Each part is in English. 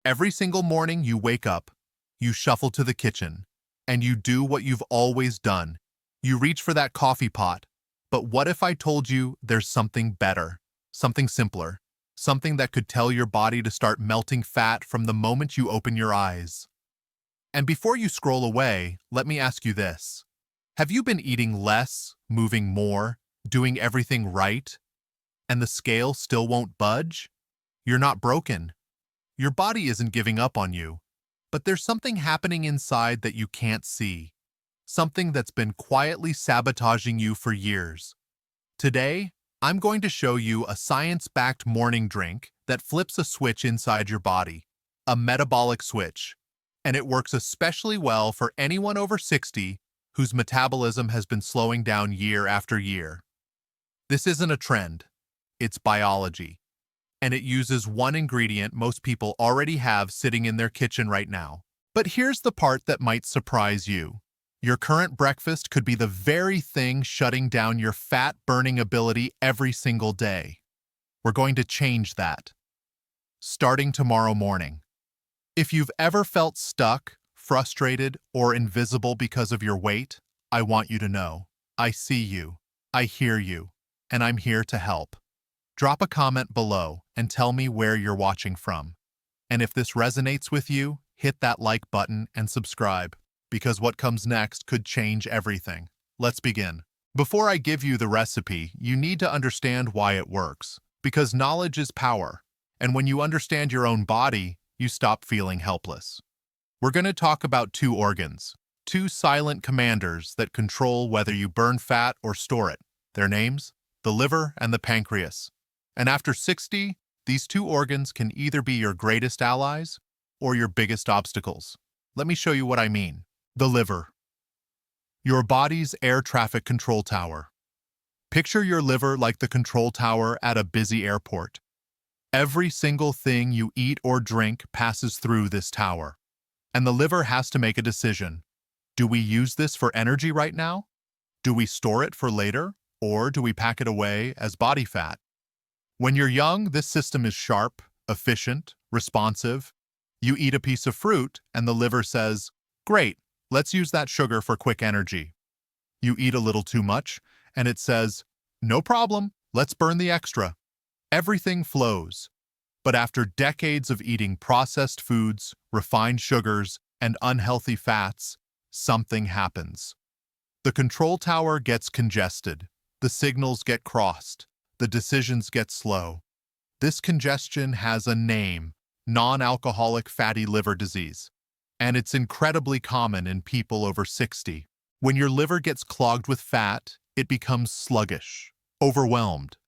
Every single morning you wake up, you shuffle to the kitchen, and you do what you've always done. You reach for that coffee pot. But what if I told you there's something better, something simpler, something that could tell your body to start melting fat from the moment you open your eyes? And before you scroll away, let me ask you this. Have you been eating less, moving more, doing everything right, and the scale still won't budge? You're not broken. Your body isn't giving up on you. But there's something happening inside that you can't see. Something that's been quietly sabotaging you for years. Today, I'm going to show you a science-backed morning drink that flips a switch inside your body. A metabolic switch. And it works especially well for anyone over 60 whose metabolism has been slowing down year after year. This isn't a trend. It's biology. And it uses one ingredient most people already have sitting in their kitchen right now. But here's the part that might surprise you. Your current breakfast could be the very thing shutting down your fat-burning ability every single day. We're going to change that. Starting tomorrow morning. If you've ever felt stuck, frustrated, or invisible because of your weight, I want you to know. I see you, I hear you, and I'm here to help. Drop a comment below and tell me where you're watching from. And if this resonates with you, hit that like button and subscribe, because what comes next could change everything. Let's begin. Before I give you the recipe, you need to understand why it works, because knowledge is power. And when you understand your own body, you stop feeling helpless. We're going to talk about two organs, two silent commanders that control whether you burn fat or store it. Their names? The liver and the pancreas. And after 60, these two organs can either be your greatest allies or your biggest obstacles. Let me show you what I mean. The liver. Your body's air traffic control tower. Picture your liver like the control tower at a busy airport. Every single thing you eat or drink passes through this tower. And the liver has to make a decision. Do we use this for energy right now? Do we store it for later? Or do we pack it away as body fat? When you're young, this system is sharp, efficient, responsive. You eat a piece of fruit, and the liver says, "Great, let's use that sugar for quick energy." You eat a little too much, and it says, "No problem, let's burn the extra." Everything flows. But after decades of eating processed foods, refined sugars, and unhealthy fats, something happens. The control tower gets congested. The signals get crossed. The decisions get slow. This congestion has a name, non-alcoholic fatty liver disease, and it's incredibly common in people over 60. When your liver gets clogged with fat, it becomes sluggish, overwhelmed,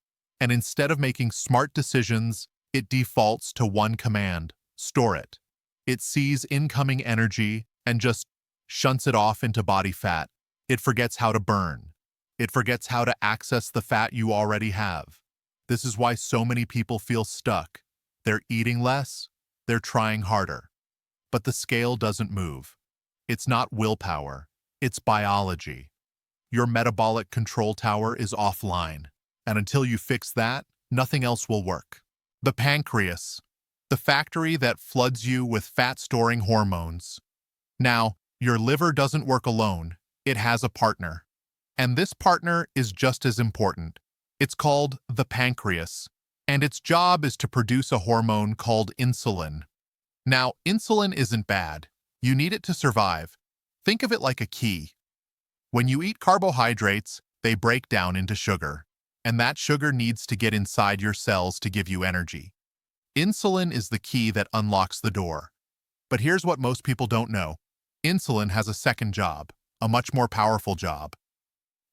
and instead of making smart decisions, it defaults to one command: store it. It sees incoming energy and just shunts it off into body fat. It forgets how to burn. It forgets how to access the fat you already have. This is why so many people feel stuck. They're eating less, they're trying harder. But the scale doesn't move. It's not willpower, it's biology. Your metabolic control tower is offline, and until you fix that, nothing else will work. The pancreas, the factory that floods you with fat-storing hormones. Now, your liver doesn't work alone, it has a partner. And this partner is just as important. It's called the pancreas, and its job is to produce a hormone called insulin. Now, insulin isn't bad. You need it to survive. Think of it like a key. When you eat carbohydrates, they break down into sugar, and that sugar needs to get inside your cells to give you energy. Insulin is the key that unlocks the door. But here's what most people don't know. Insulin has a second job, a much more powerful job.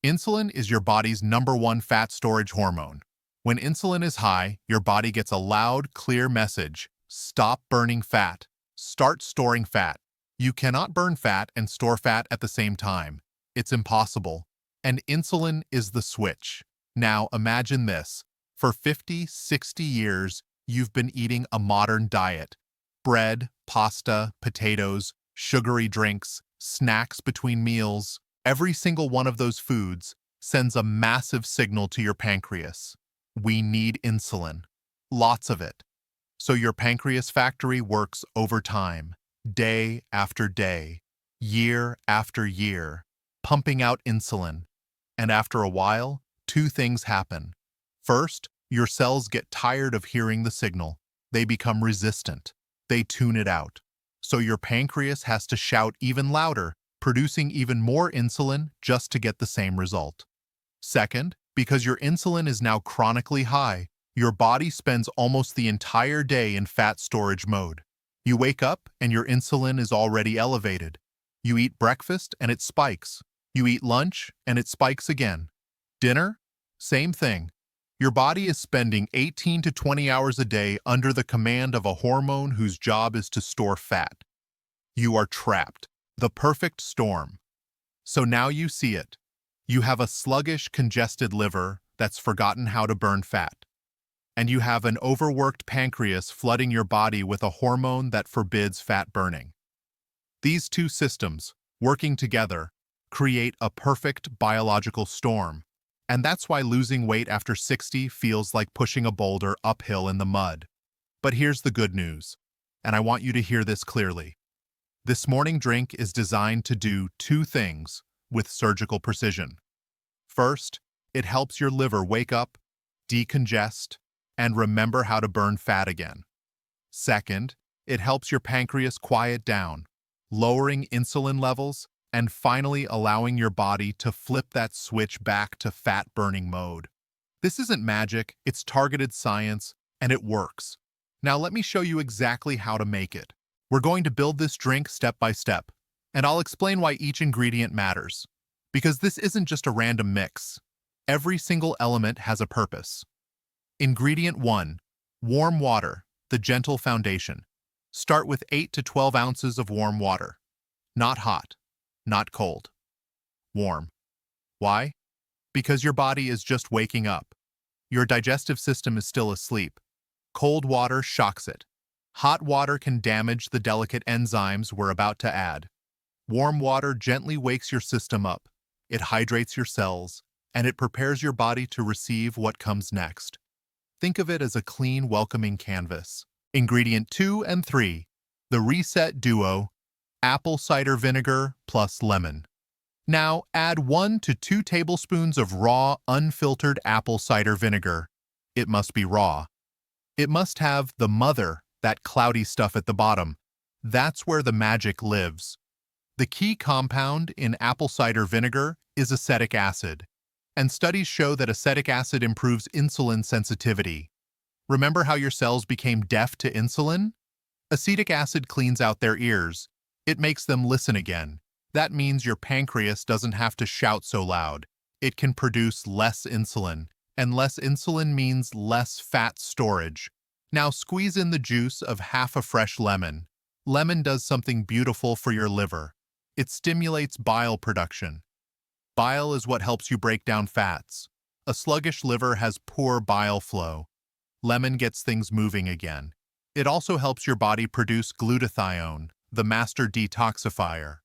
Insulin is your body's #1 fat storage hormone. When insulin is high, your body gets a loud, clear message: stop burning fat, start storing fat. You cannot burn fat and store fat at the same time. It's impossible. And insulin is the switch. Now imagine this. For 50, 60 years, you've been eating a modern diet. Bread, pasta, potatoes, sugary drinks, snacks between meals. Every single one of those foods sends a massive signal to your pancreas. We need insulin. Lots of it. So your pancreas factory works overtime, day after day, year after year, pumping out insulin. And after a while, two things happen. First, your cells get tired of hearing the signal. They become resistant. They tune it out. So your pancreas has to shout even louder, producing even more insulin just to get the same result. Second, because your insulin is now chronically high, your body spends almost the entire day in fat storage mode. You wake up and your insulin is already elevated. You eat breakfast and it spikes. You eat lunch and it spikes again. Dinner? Same thing. Your body is spending 18 to 20 hours a day under the command of a hormone whose job is to store fat. You are trapped. The perfect storm. So now you see it. You have a sluggish, congested liver that's forgotten how to burn fat. And you have an overworked pancreas flooding your body with a hormone that forbids fat burning. These two systems, working together, create a perfect biological storm. And that's why losing weight after 60 feels like pushing a boulder uphill in the mud. But here's the good news, and I want you to hear this clearly. This morning drink is designed to do two things with surgical precision. First, it helps your liver wake up, decongest, and remember how to burn fat again. Second, it helps your pancreas quiet down, lowering insulin levels and finally allowing your body to flip that switch back to fat-burning mode. This isn't magic, it's targeted science, and it works. Now let me show you exactly how to make it. We're going to build this drink step by step, and I'll explain why each ingredient matters. Because this isn't just a random mix. Every single element has a purpose. Ingredient 1. Warm water, the gentle foundation. Start with 8 to 12 ounces of warm water. Not hot, not cold. Warm. Why? Because your body is just waking up. Your digestive system is still asleep. Cold water shocks it. Hot water can damage the delicate enzymes we're about to add. Warm water gently wakes your system up. It hydrates your cells, and it prepares your body to receive what comes next. Think of it as a clean, welcoming canvas. Ingredient 2 and 3. The Reset Duo, apple cider vinegar plus lemon. Now add 1 to 2 tablespoons of raw, unfiltered apple cider vinegar. It must be raw. It must have the mother, that cloudy stuff at the bottom. That's where the magic lives. The key compound in apple cider vinegar is acetic acid. And studies show that acetic acid improves insulin sensitivity. Remember how your cells became deaf to insulin? Acetic acid cleans out their ears. It makes them listen again. That means your pancreas doesn't have to shout so loud. It can produce less insulin, and less insulin means less fat storage. Now squeeze in the juice of half a fresh lemon. Lemon does something beautiful for your liver. It stimulates bile production. Bile is what helps you break down fats. A sluggish liver has poor bile flow. Lemon gets things moving again. It also helps your body produce glutathione, the master detoxifier.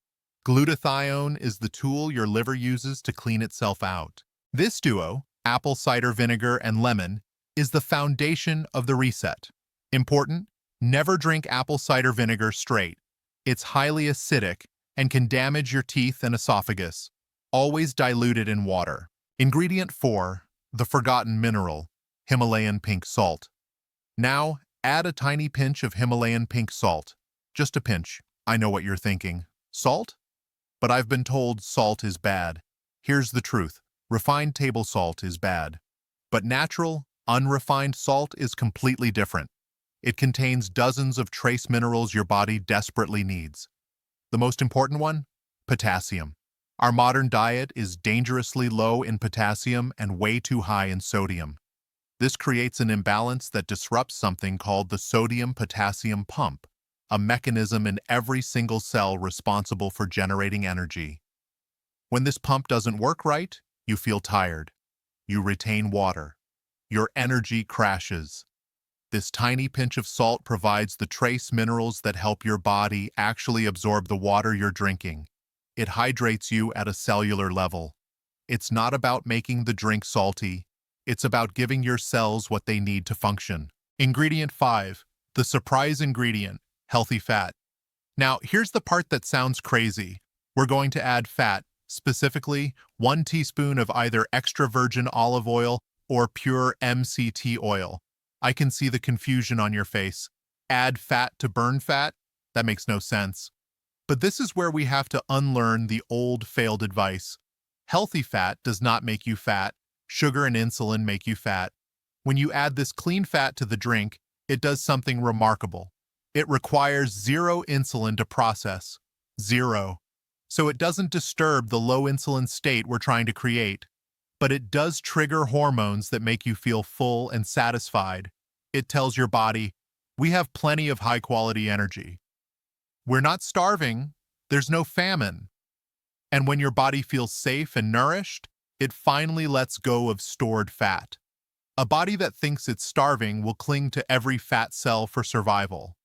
Glutathione is the tool your liver uses to clean itself out. This duo, apple cider vinegar and lemon, is the foundation of the reset. Important, never drink apple cider vinegar straight. It's highly acidic and can damage your teeth and esophagus. Always dilute it in water. Ingredient 4, the forgotten mineral, Himalayan pink salt. Now, add a tiny pinch of Himalayan pink salt. Just a pinch. I know what you're thinking. Salt? But I've been told salt is bad. Here's the truth. Refined table salt is bad. But natural, unrefined salt is completely different. It contains dozens of trace minerals your body desperately needs. The most important one? Potassium. Our modern diet is dangerously low in potassium and way too high in sodium. This creates an imbalance that disrupts something called the sodium-potassium pump, a mechanism in every single cell responsible for generating energy. When this pump doesn't work right, you feel tired. You retain water. Your energy crashes. This tiny pinch of salt provides the trace minerals that help your body actually absorb the water you're drinking. It hydrates you at a cellular level. It's not about making the drink salty. It's about giving your cells what they need to function. Ingredient 5, The surprise ingredient, healthy fat. Now, here's the part that sounds crazy. We're going to add fat, specifically 1 teaspoon of either extra virgin olive oil or pure MCT oil. I can see the confusion on your face. Add fat to burn fat? That makes no sense. But this is where we have to unlearn the old failed advice. Healthy fat does not make you fat. Sugar and insulin make you fat. When you add this clean fat to the drink, it does something remarkable. It requires 0 insulin to process. 0. So it doesn't disturb the low insulin state we're trying to create. But it does trigger hormones that make you feel full and satisfied. It tells your body, we have plenty of high-quality energy. We're not starving. There's no famine. And when your body feels safe and nourished, it finally lets go of stored fat. A body that thinks it's starving will cling to every fat cell for survival.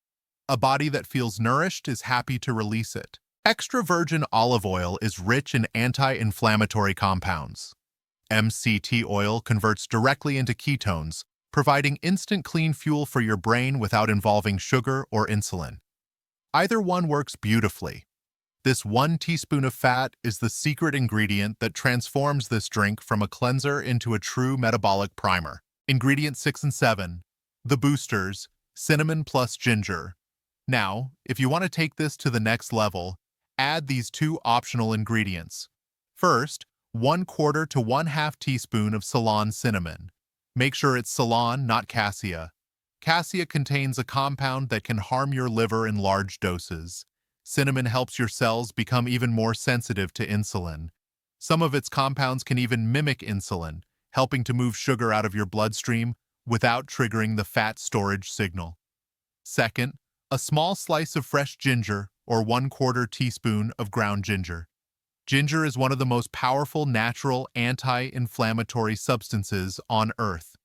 A body that feels nourished is happy to release it. Extra virgin olive oil is rich in anti-inflammatory compounds. MCT oil converts directly into ketones, providing instant clean fuel for your brain without involving sugar or insulin. Either one works beautifully. This 1 teaspoon of fat is the secret ingredient that transforms this drink from a cleanser into a true metabolic primer. Ingredients 6 and 7. The boosters, cinnamon plus ginger. Now, if you want to take this to the next level, add these 2 optional ingredients. First, 1/4 to 1/2 teaspoon of Ceylon cinnamon. Make sure it's Ceylon, not cassia. Cassia contains a compound that can harm your liver in large doses. Cinnamon helps your cells become even more sensitive to insulin. Some of its compounds can even mimic insulin, helping to move sugar out of your bloodstream without triggering the fat storage signal. Second, a small slice of fresh ginger or 1/4 teaspoon of ground ginger. Ginger is one of the most powerful natural anti-inflammatory substances on Earth.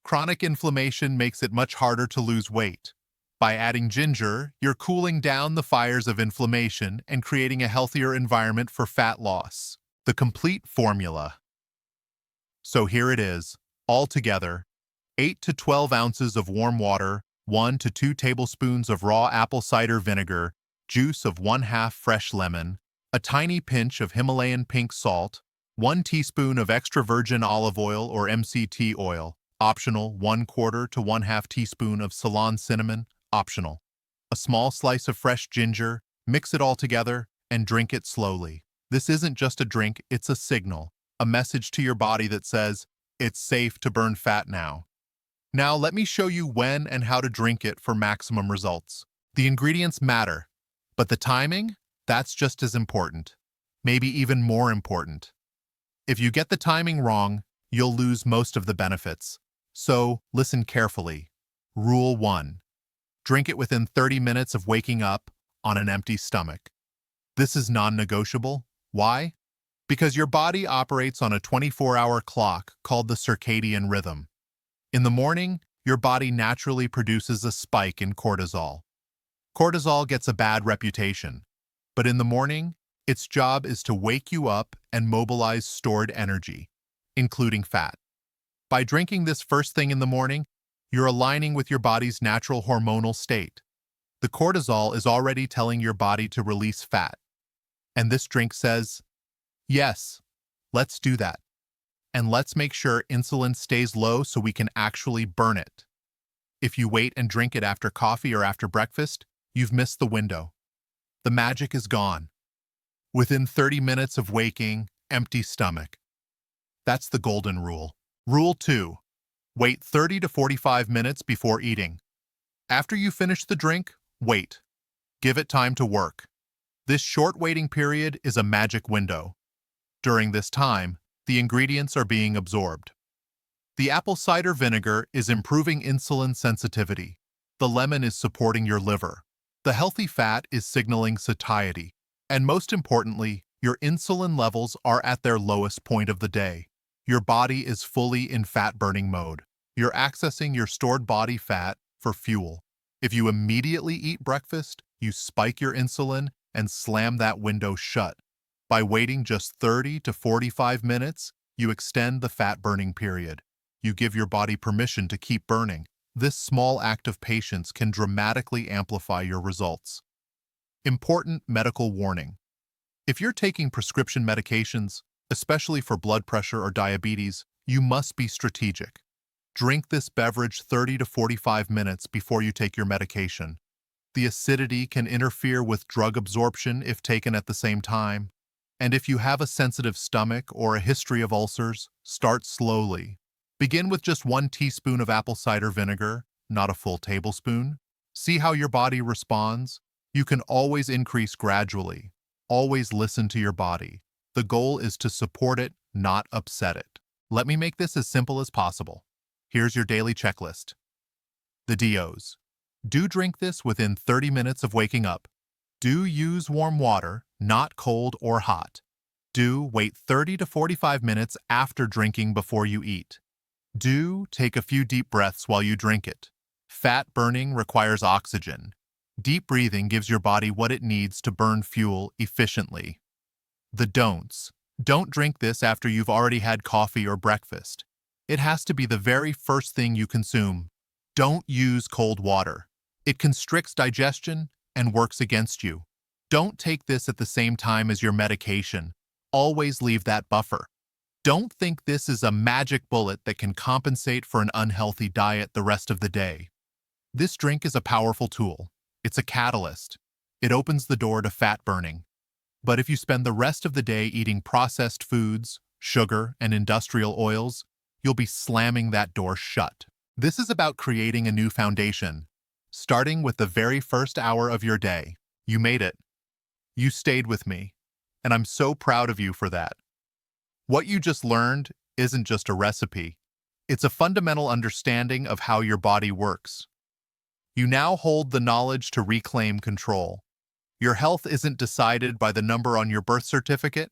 Chronic inflammation makes it much harder to lose weight. By adding ginger, you're cooling down the fires of inflammation and creating a healthier environment for fat loss. The complete formula. So here it is, all together: 8 to 12 ounces of warm water, 1 to 2 tablespoons of raw apple cider vinegar, juice of 1/2 fresh lemon, a tiny pinch of Himalayan pink salt, 1 teaspoon of extra virgin olive oil or MCT oil, optional, 1/4 to 1/2 teaspoon of Ceylon cinnamon, optional. A small slice of fresh ginger, mix it all together, and drink it slowly. This isn't just a drink, it's a signal, a message to your body that says, it's safe to burn fat now. Now let me show you when and how to drink it for maximum results. The ingredients matter, but the timing, that's just as important, maybe even more important. If you get the timing wrong, you'll lose most of the benefits. So listen carefully. Rule 1. Drink it within 30 minutes of waking up on an empty stomach. This is non-negotiable. Why? Because your body operates on a 24-hour clock called the circadian rhythm. In the morning, your body naturally produces a spike in cortisol. Cortisol gets a bad reputation, but in the morning, its job is to wake you up and mobilize stored energy, including fat. By drinking this first thing in the morning, you're aligning with your body's natural hormonal state. The cortisol is already telling your body to release fat. And this drink says, yes, let's do that. And let's make sure insulin stays low so we can actually burn it. If you wait and drink it after coffee or after breakfast, you've missed the window. The magic is gone. Within 30 minutes of waking, empty stomach. That's the golden rule. Rule 2. Wait 30 to 45 minutes before eating. After you finish the drink, wait. Give it time to work. This short waiting period is a magic window. During this time, the ingredients are being absorbed. The apple cider vinegar is improving insulin sensitivity. The lemon is supporting your liver. The healthy fat is signaling satiety. And most importantly, your insulin levels are at their lowest point of the day. Your body is fully in fat-burning mode. You're accessing your stored body fat for fuel. If you immediately eat breakfast, you spike your insulin and slam that window shut. By waiting just 30 to 45 minutes, you extend the fat-burning period. You give your body permission to keep burning. This small act of patience can dramatically amplify your results. Important medical warning. If you're taking prescription medications, especially for blood pressure or diabetes, you must be strategic. Drink this beverage 30 to 45 minutes before you take your medication. The acidity can interfere with drug absorption if taken at the same time. And if you have a sensitive stomach or a history of ulcers, start slowly. Begin with just 1 teaspoon of apple cider vinegar, not a full tablespoon. See how your body responds. You can always increase gradually. Always listen to your body. The goal is to support it, not upset it. Let me make this as simple as possible. Here's your daily checklist. The DOs. Do drink this within 30 minutes of waking up. Do use warm water, not cold or hot. Do wait 30 to 45 minutes after drinking before you eat. Do take a few deep breaths while you drink it. Fat burning requires oxygen. Deep breathing gives your body what it needs to burn fuel efficiently. The don'ts. Don't drink this after you've already had coffee or breakfast. It has to be the very first thing you consume. Don't use cold water. It constricts digestion and works against you. Don't take this at the same time as your medication. Always leave that buffer. Don't think this is a magic bullet that can compensate for an unhealthy diet the rest of the day. This drink is a powerful tool. It's a catalyst. It opens the door to fat burning. But if you spend the rest of the day eating processed foods, sugar, and industrial oils, you'll be slamming that door shut. This is about creating a new foundation, starting with the very first hour of your day. You made it. You stayed with me, and I'm so proud of you for that. What you just learned isn't just a recipe. It's a fundamental understanding of how your body works. You now hold the knowledge to reclaim control. Your health isn't decided by the number on your birth certificate.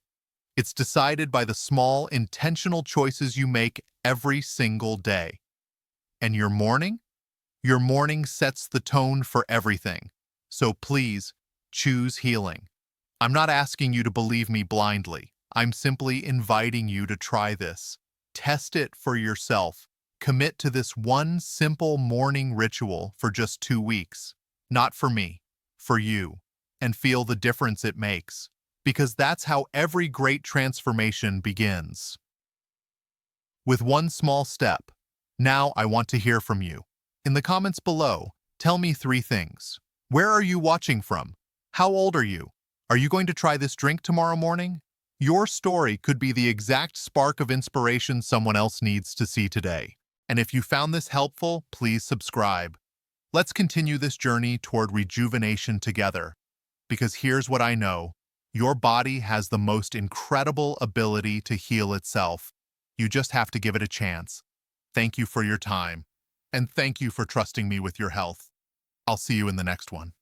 It's decided by the small, intentional choices you make every single day. And your morning? Your morning sets the tone for everything. So please, choose healing. I'm not asking you to believe me blindly. I'm simply inviting you to try this. Test it for yourself. Commit to this one simple morning ritual for just 2 weeks. Not for me, for you. And feel the difference it makes. Because that's how every great transformation begins. With one small step. Now I want to hear from you. In the comments below, tell me 3 things. Where are you watching from? How old are you? Are you going to try this drink tomorrow morning? Your story could be the exact spark of inspiration someone else needs to see today. And if you found this helpful, please subscribe. Let's continue this journey toward rejuvenation together. Because here's what I know. Your body has the most incredible ability to heal itself. You just have to give it a chance. Thank you for your time. And thank you for trusting me with your health. I'll see you in the next one.